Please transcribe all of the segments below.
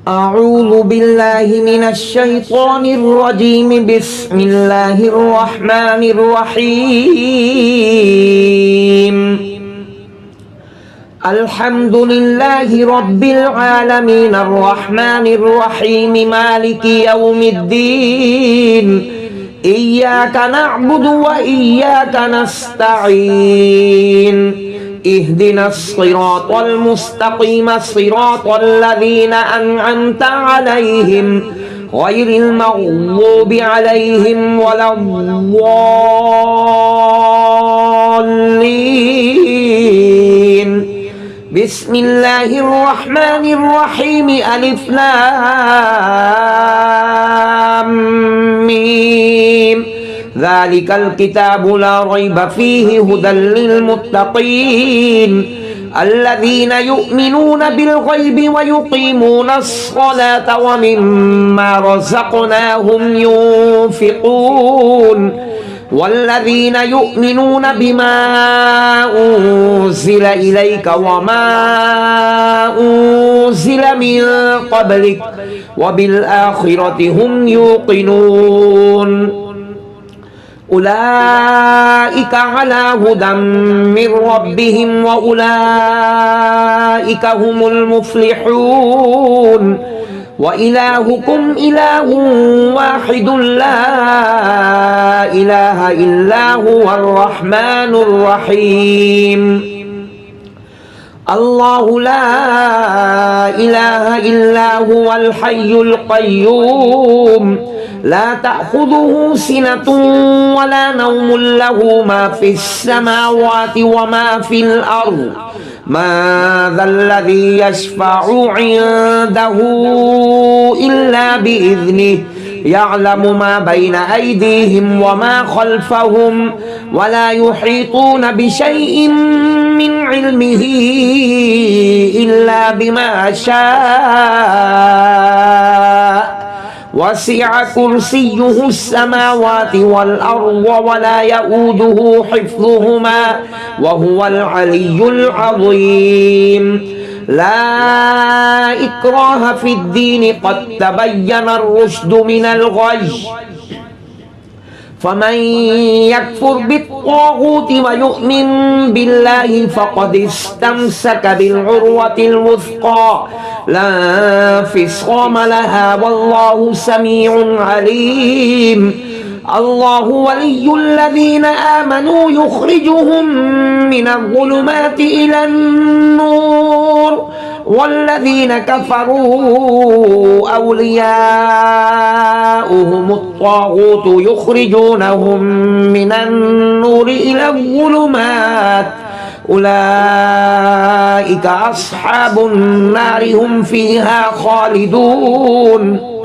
أعوذ بالله من الشيطان الرجيم. بسم الله الرحمن الرحيم. الحمد لله رب العالمين الرحمن الرحيم مالك يوم الدين. إياك نعبد وإياك نستعين. اهدنا الصراط المستقيم صراط الذين أنعمت عليهم غير المغضوب عليهم ولا الضالين. بسم الله الرحمن الرحيم. ألف لام ميم. ذلك الكتاب لا ريب فيه هدى للمتقين الذين يؤمنون بالغيب ويقيمون الصلاة ومما رزقناهم ينفقون والذين يؤمنون بما أنزل إليك وما أنزل من قبلك وبالآخرة هم يوقنون. أولئك على هدى من ربهم وأولئك هم المفلحون. وإلهكم إله واحد لا إله إلا هو الرحمن الرحيم. الله لا إله إلا هو الحي القيوم لا تأخذه سنة ولا نوم له ما في السماوات وما في الأرض. ما ذا الذي يشفع عنده إلا بإذنه. يعلم ما بين أيديهم وما خلفهم ولا يحيطون بشيء من علمه إلا بما شاء. وسع كرسيه السماوات والأرض ولا يؤوده حفظهما وهو العلي العظيم. لا إكراه في الدين قد تبين الرشد من الغي. فمن يكفر بالطاغوت ويؤمن بالله فقد استمسك بالعروة الوثقى لا انفصام لها والله سميع عليم. الله ولي الذين آمنوا يخرجهم من الظلمات إلى النور والذين كفروا أولياؤهم الطاغوت يخرجونهم من النور إلى الظلمات. أولئك أصحاب النار هم فيها خالدون.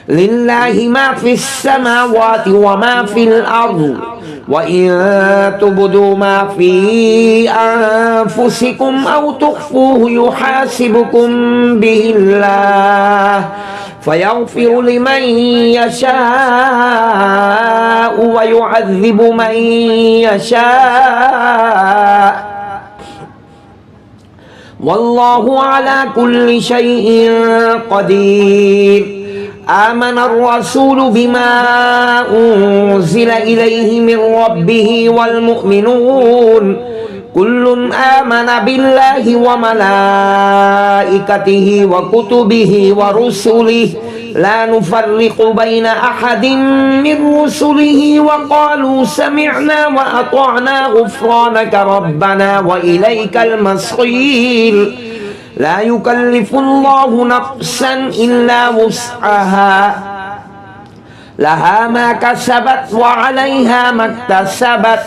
لله ما في السماوات وما في الأرض وإن تبدوا ما في أنفسكم أو تخفوه يحاسبكم به الله فيغفر لمن يشاء ويعذب من يشاء والله على كل شيء قدير. آمن الرسول بما أنزل إليه من ربه والمؤمنون كل آمن بالله وملائكته وكتبه ورسله لا نفرق بين أحد من رسله وقالوا سمعنا وأطعنا غفرانك ربنا وإليك المصير. لا يكلف الله نفسا إلا وسعها لها ما كسبت وعليها ما اكتسبت.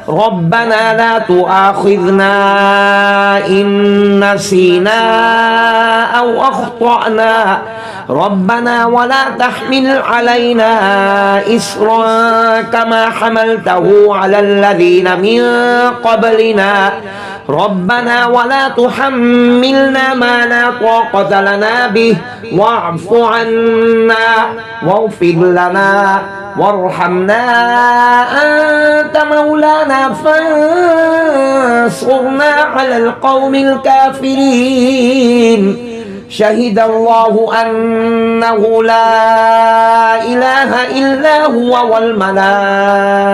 ربنا لا تؤاخذنا إن نسينا أو أخطأنا. ربنا ولا تحمل علينا إصرا كما حملته على الذين من قبلنا. ربنا ولا تحملنا ما لا طاقة لنا به واعف عنا واغفر لنا وارحمنا أنت مولانا فانصرنا على القوم الكافرين. شهد الله أنه لا إله إلا هو والملائكة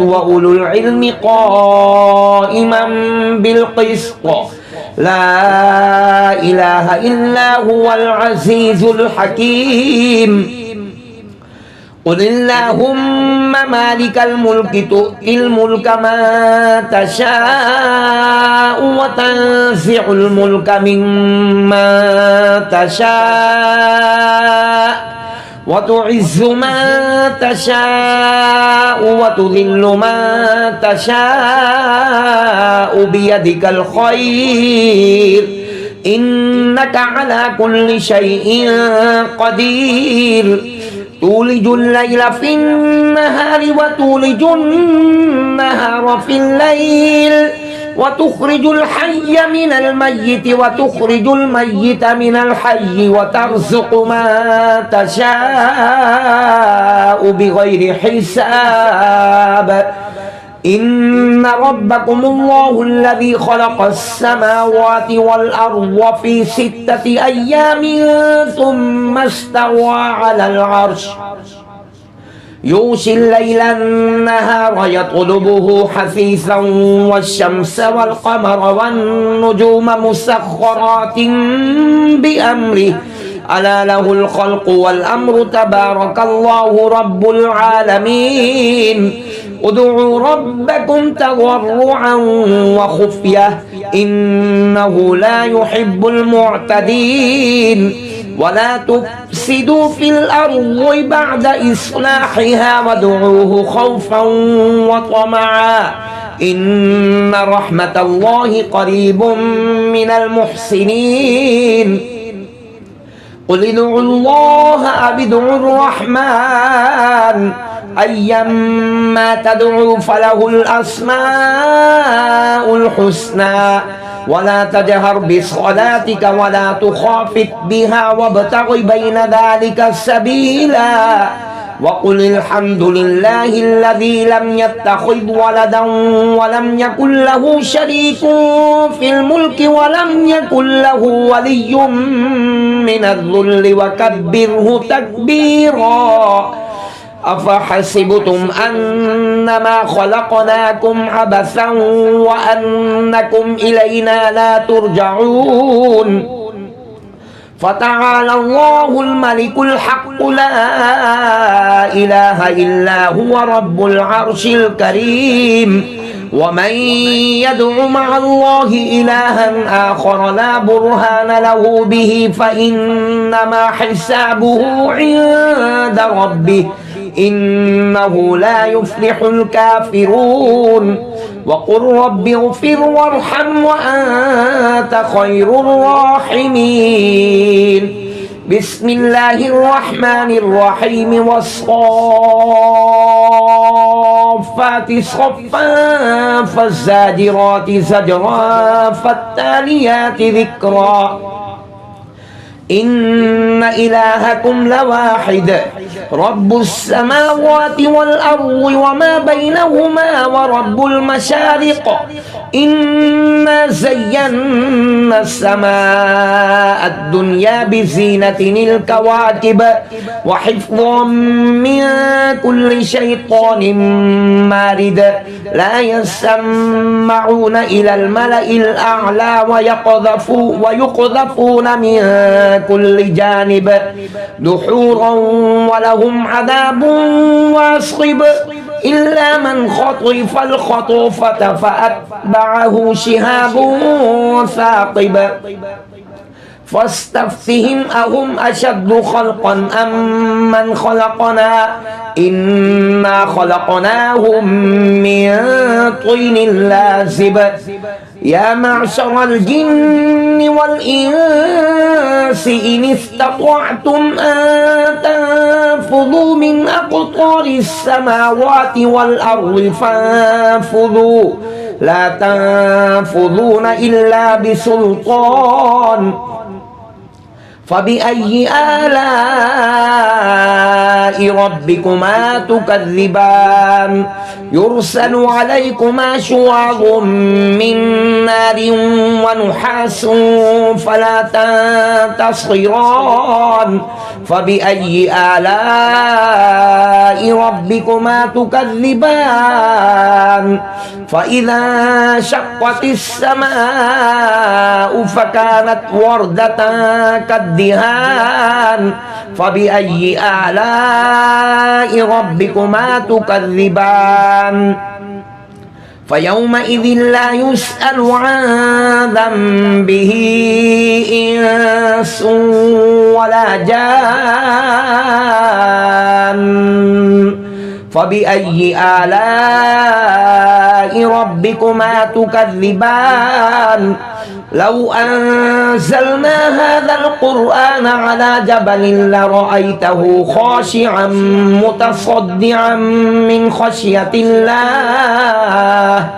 وأولو العلم قائما بالقسط لا إله إلا هو العزيز الحكيم قل اللهم مالك الملك تؤتي الملك من تشاء وتنزع الملك ممن تشاء وتعز من تشاء وتذل من تشاء بيدك الخير إنك على كل شيء قدير تولج الليل في النهار وتولج النهار في الليل وتخرج الحي من الميت وتخرج الميت من الحي وترزق من تشاء بغير حساب إن ربكم الله الذي خلق السماوات والأرض في 6 أيام ثم استوى على العرش يغشي الليل النهار يطلبه حثيثا والشمس والقمر والنجوم مسخرات بأمره ألا له الخلق والأمر تبارك الله رب العالمين ادعوا ربكم تضرعا وخفية إنه لا يحب المعتدين ولا تفسدوا في الأرض بعد إصلاحها وادعوه خوفا وطمعا إن رحمة الله قريب من المحسنين قل ادعوا الله أو ادعوا الرحمن أيما تدعوا فله الأسماء الحسنى ولا تجهر بصلاتك ولا تخافت بها وابتغ بين ذلك سبيلا وقل الحمد لله الذي لم يتخذ ولدا ولم يكن له شريك في الملك ولم يكن له ولي من الذل وكبره تكبيرا أفحسبتم أنما خلقناكم عبثا وأنكم إلينا لا ترجعون فتعالى الله الملك الحق لا إله إلا هو رب العرش الكريم ومن يدع مع الله إلها آخر لا برهان له به فإنما حسابه عند ربه إنه لا يفلح الكافرون وقل رب اغفر وارحم وأنت خير الراحمين بسم الله الرحمن الرحيم والصافات صفا فالزاجرات زجرا فالتاليات ذكرا إن إلهكم لواحد رب السماوات والأرض وما بينهما ورب المشارق إنا زينا السماء الدنيا بزينة الكواكب وحفظا من كل شيطان مارد لا يسمعون إلى الملأ الأعلى ويقذفون من كل جانب دحورا ولهم عذاب واصب إلا من خطف الخطفة فأتبعه شهاب ثاقب فاستفتهم أهم أشد خلقا أم من خلقنا إنا خلقناهم من طين لازب يا معشر الجن والإنس إن استطعتم أن تنفذوا من أقطار السماوات والأرض فانفذوا لا تنفذون إلا بسلطان فبأي آلاء ربكما تكذبان يرسل عليكما شواظ من نار ونحاس فلا تنتصران فبأي آلاء ربكما تكذبان فإذا شقت السماء فكانت وردة كالدهان فبأي آلاء ربكما تكذبان فيومئذ لا يسأل عن ذنبه إنس ولا جان فبأي آلاء ربكما تكذبان لو أنزلنا هذا القرآن على جبل لرأيته خاشعا متصدعا من خشية الله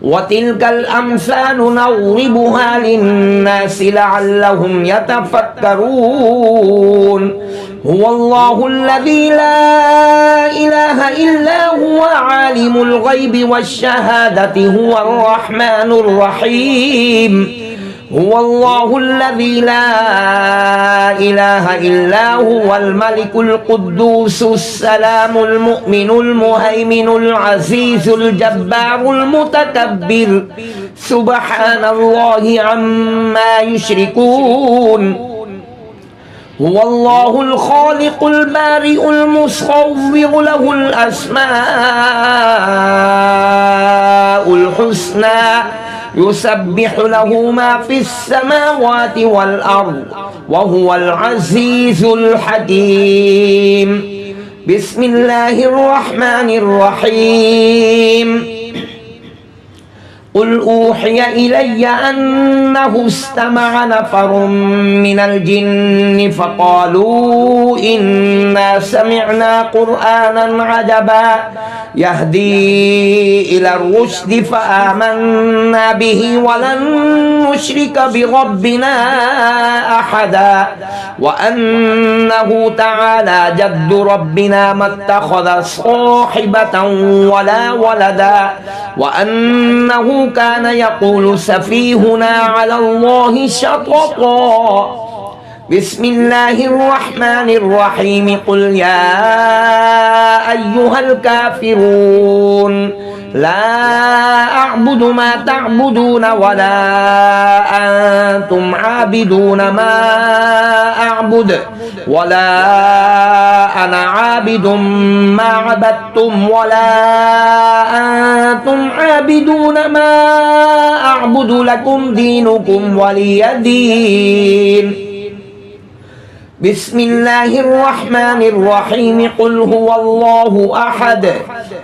وتلك الأمثال نضربها للناس لعلهم يتفكرون هو الله الذي لا إله إلا هو عالم الغيب والشهادة هو الرحمن الرحيم هو الله الذي لا إله إلا هو الملك القدوس السلام المؤمن المهيمن العزيز الجبار المتكبر سبحان الله عما يشركون هو الله الخالق البارئ المصور له الأسماء الحسنى يسبح له ما في السماوات والأرض وهو العزيز الحكيم بسم الله الرحمن الرحيم قل أوحي إلي أنه استمع نفر من الجن فقالوا إنا سمعنا قرآنا عجبا يهدي إلى الرشد فآمنا به ولن نشرك بربنا أحدا وأنه تعالى جد ربنا ما اتخذ صاحبة ولا ولدا وأنه كان يقول سفيهنا على الله شططا بسم الله الرحمن الرحيم قل يا أيها الكافرون لا أعبد ما تعبدون ولا أنتم عابدون ما أعبد ولا أنا عابد ما عبدتم ولا أنتم عابدون ما أعبد لكم دينكم ولي دين بسم الله الرحمن الرحيم قل هو الله أحد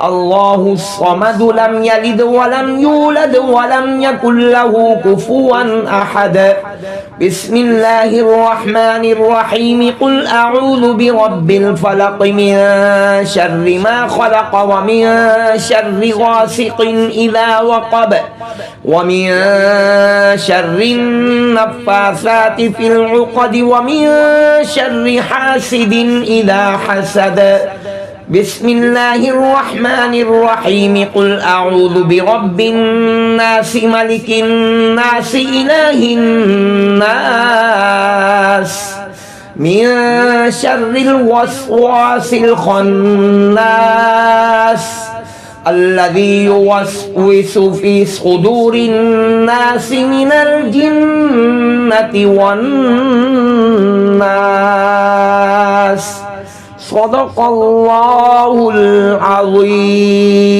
الله الصمد لم يلد ولم يولد ولم يكن له كفوا أحد بسم الله الرحمن الرحيم قل أعوذ برب الفلق من شر ما خلق ومن شر غاسق إذا وقب ومن شر النفاثات في العقد ومن شر حاسد إذا حسد بسم الله الرحمن الرحيم قل أعوذ برب الناس ملك الناس إله الناس من شر الوسواس الخناس الذي يوسوس في صدور الناس من الجنة والناس صدق الله العظيم